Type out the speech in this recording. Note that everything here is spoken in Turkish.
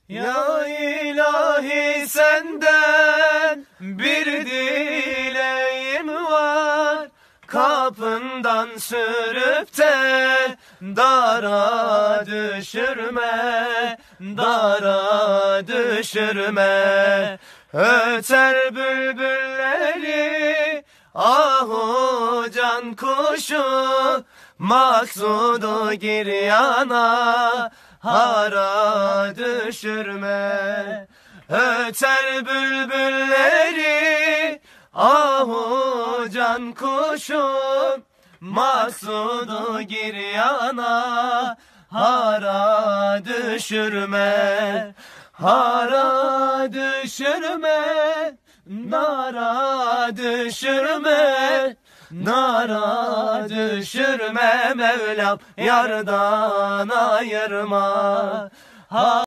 Ya ilahi senden bir dileğim var, kapından sürüp de dara düşürme, dara düşürme. Öter bülbülleri ahu can kuşu, maksudu giryana hara düşürme. Öter bülbülleri ahu can kuşu, maksudu giryana hara düşürme. Hara düşürme, nara düşürme, nara düşürme Mevlam, yardan ayırma.